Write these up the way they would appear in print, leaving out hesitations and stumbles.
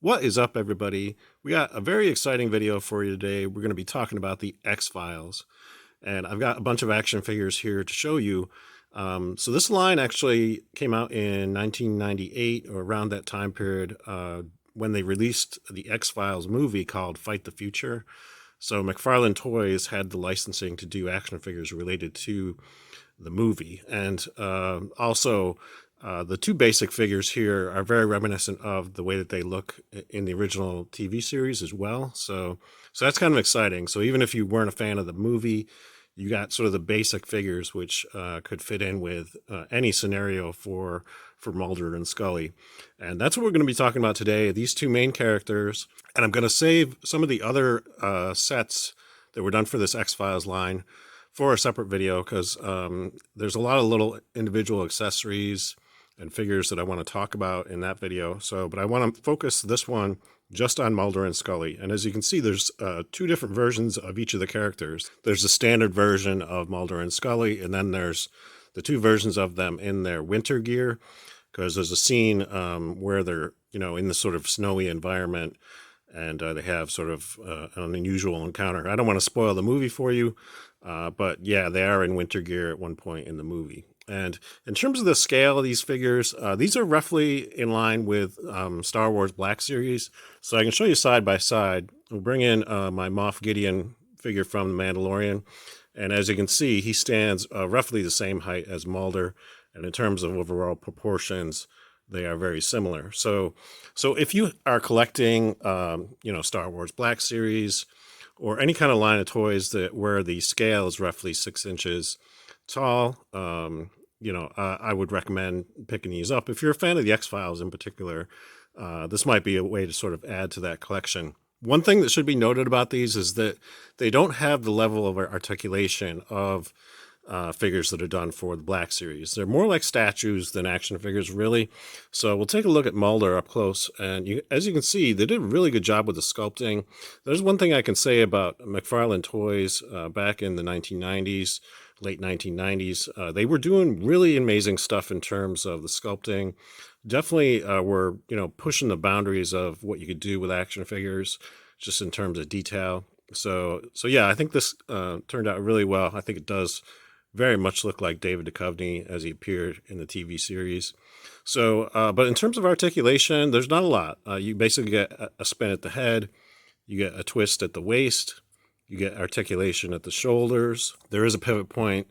What is up, everybody? We got a very exciting video for you today. We're going to be talking about the X-Files, and I've got a bunch of action figures here to show you. So this line actually came out in 1998 or around that time period when they released the X-Files movie called Fight the Future. So McFarlane Toys had the licensing to do action figures related to the movie, and also the two basic figures here are very reminiscent of the way that they look in the original TV series as well. So that's kind of exciting. So even if you weren't a fan of the movie, you got sort of the basic figures which could fit in with any scenario for Mulder and Scully. And that's what we're going to be talking about today, these two main characters. And I'm going to save some of the other sets that were done for this X-Files line for a separate video because there's a lot of little individual accessories and figures that I want to talk about in that video. But I want to focus this one just on Mulder and Scully. And as you can see, there's two different versions of each of the characters. There's a standard version of Mulder and Scully, and then there's the two versions of them in their winter gear, because there's a scene where they're, in this sort of snowy environment, and they have sort of an unusual encounter. I don't want to spoil the movie for you, but yeah, they are in winter gear at one point in the movie. And in terms of the scale of these figures, these are roughly in line with Star Wars Black Series. So I can show you side by side. We'll bring in my Moff Gideon figure from The Mandalorian. And as you can see, he stands roughly the same height as Mulder. And in terms of overall proportions, they are very similar. So if you are collecting, Star Wars Black Series or any kind of line of toys where the scale is roughly 6 inches tall, I would recommend picking these up. If you're a fan of the X-Files in particular, this might be a way to sort of add to that collection. One thing that should be noted about these is that they don't have the level of articulation of figures that are done for the Black Series. They're more like statues than action figures, really. So we'll take a look at Mulder up close, and as you can see, they did a really good job with the sculpting. There's one thing I can say about McFarlane Toys back in the 1990s, late 1990s. They were doing really amazing stuff in terms of the sculpting. Definitely were, pushing the boundaries of what you could do with action figures, just in terms of detail. So yeah, I think this turned out really well. I think it does very much look like David Duchovny as he appeared in the TV series. But in terms of articulation, there's not a lot. You basically get a spin at the head, you get a twist at the waist, you get articulation at the shoulders. There is a pivot point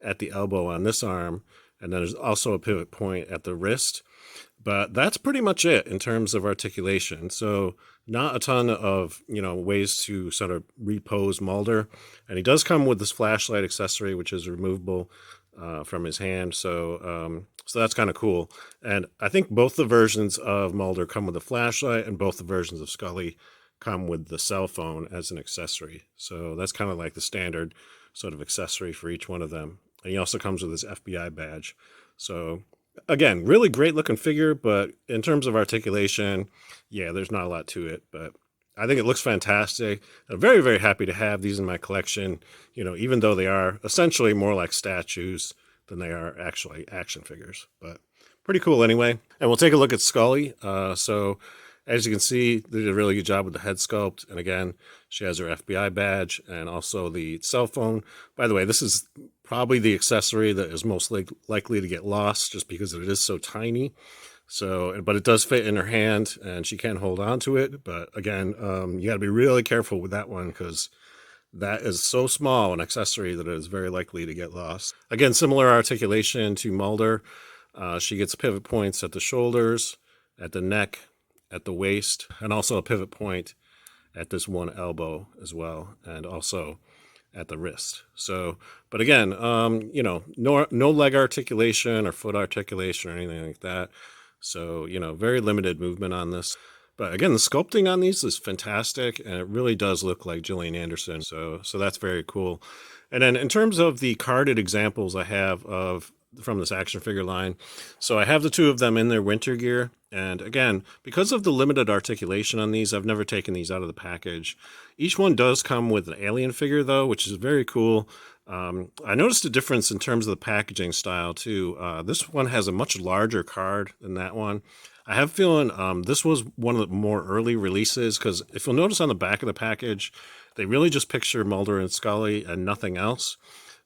at the elbow on this arm, and then there's also a pivot point at the wrist. But that's pretty much it in terms of articulation. So not a ton of, ways to sort of repose Mulder. And he does come with this flashlight accessory, which is removable from his hand. So that's kind of cool. And I think both the versions of Mulder come with a flashlight, and both the versions of Scully come with the cell phone as an accessory. So that's kind of like the standard sort of accessory for each one of them. And he also comes with his FBI badge. So again, really great looking figure, but in terms of articulation, yeah, there's not a lot to it, but I think it looks fantastic. I'm very, very happy to have these in my collection, even though they are essentially more like statues than they are actually action figures, but pretty cool anyway. And we'll take a look at Scully. So as you can see, they did a really good job with the head sculpt. And again, she has her FBI badge and also the cell phone. By the way, this is probably the accessory that is most likely to get lost just because it is so tiny. But it does fit in her hand and she can hold on to it. But again, you got to be really careful with that one because that is so small an accessory that it is very likely to get lost. Again, similar articulation to Mulder. She gets pivot points at the shoulders, at the neck, at the waist, and also a pivot point at this one elbow as well, and also at the wrist. But again, no leg articulation or foot articulation or anything like that. So, very limited movement on this. But again, the sculpting on these is fantastic, and it really does look like Gillian Anderson. So that's very cool. And then in terms of the carded examples I have from this action figure line, so I have the two of them in their winter gear. And again, because of the limited articulation on these, I've never taken these out of the package. Each one does come with an alien figure, though, which is very cool. I noticed a difference in terms of the packaging style, too. This one has a much larger card than that one. I have a feeling this was one of the more early releases, because if you'll notice on the back of the package, they really just picture Mulder and Scully and nothing else.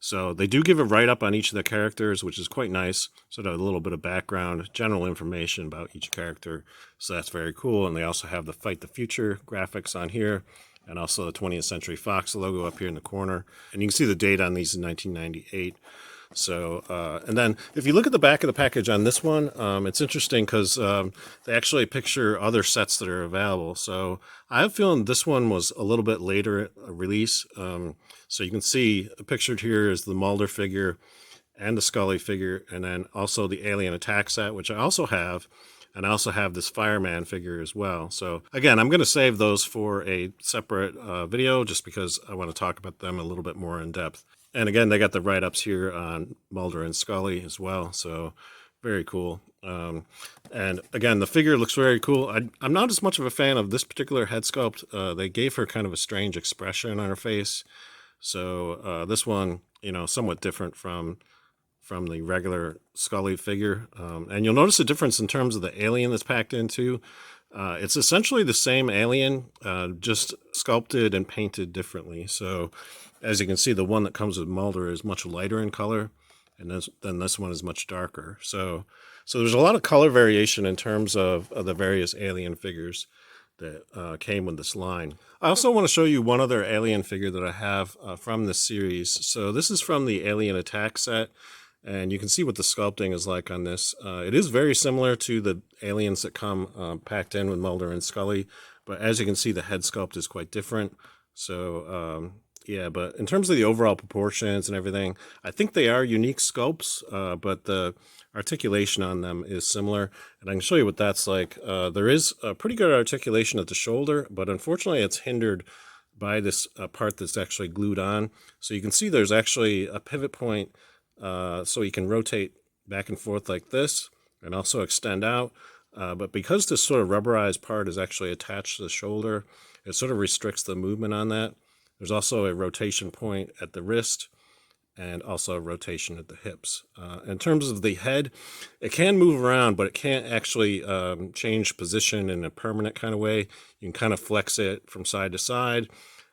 So they do give a write-up on each of the characters, which is quite nice. Sort of a little bit of background, general information about each character. So that's very cool. And they also have the Fight the Future graphics on here, and also the 20th Century Fox logo up here in the corner. And you can see the date on these in 1998. So, and then if you look at the back of the package on this one, it's interesting because they actually picture other sets that are available. So I have a feeling this one was a little bit later release. So you can see pictured here is the Mulder figure and the Scully figure, and then also the Alien Attack set, which I also have. And I also have this Fireman figure as well. So again, I'm going to save those for a separate video just because I want to talk about them a little bit more in depth. And again, they got the write-ups here on Mulder and Scully as well. So very cool. And again, the figure looks very cool. I'm not as much of a fan of this particular head sculpt. They gave her kind of a strange expression on her face. So this one, you know, somewhat different from the regular Scully figure. And you'll notice a difference in terms of the alien that's packed into. It's essentially the same alien, just sculpted and painted differently. So as you can see, the one that comes with Mulder is much lighter in color, and then this one is much darker. So there's a lot of color variation in terms of the various alien figures that came with this line. I also want to show you one other alien figure that I have from this series. So this is from the Alien Attack set, and you can see what the sculpting is like on this. It is very similar to the aliens that come packed in with Mulder and Scully, but as you can see, the head sculpt is quite different. So yeah, but in terms of the overall proportions and everything, I think they are unique sculpts, but the articulation on them is similar. And I can show you what that's like. There is a pretty good articulation at the shoulder, but unfortunately it's hindered by this part that's actually glued on. So you can see there's actually a pivot point, so you can rotate back and forth like this and also extend out. But because this sort of rubberized part is actually attached to the shoulder, it sort of restricts the movement on that. There's also a rotation point at the wrist and also a rotation at the hips. In terms of the head, it can move around, but it can't actually change position in a permanent kind of way. You can kind of flex it from side to side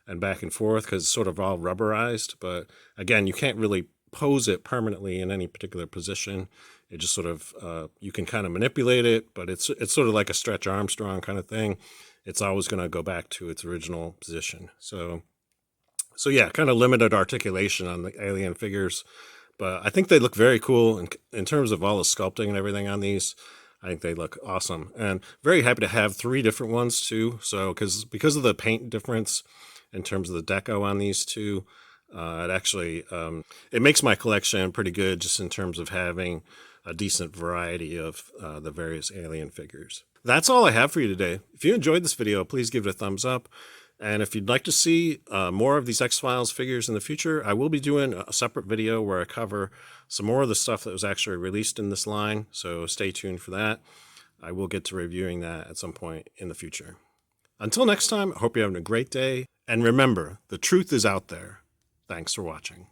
and back and forth because it's sort of all rubberized. But again, you can't really pose it permanently in any particular position. It just sort of, you can kind of manipulate it, but it's sort of like a Stretch Armstrong kind of thing. It's always going to go back to its original position. So yeah, kind of limited articulation on the alien figures, but I think they look very cool in terms of all the sculpting and everything on these. I think they look awesome, and very happy to have 3 different ones too. So because of the paint difference in terms of the deco on these two, it actually it makes my collection pretty good just in terms of having a decent variety of the various alien figures. That's all I have for you today. If you enjoyed this video, please give it a thumbs up. And if you'd like to see more of these X-Files figures in the future, I will be doing a separate video where I cover some more of the stuff that was actually released in this line. So stay tuned for that. I will get to reviewing that at some point in the future. Until next time, I hope you're having a great day. And remember, the truth is out there. Thanks for watching.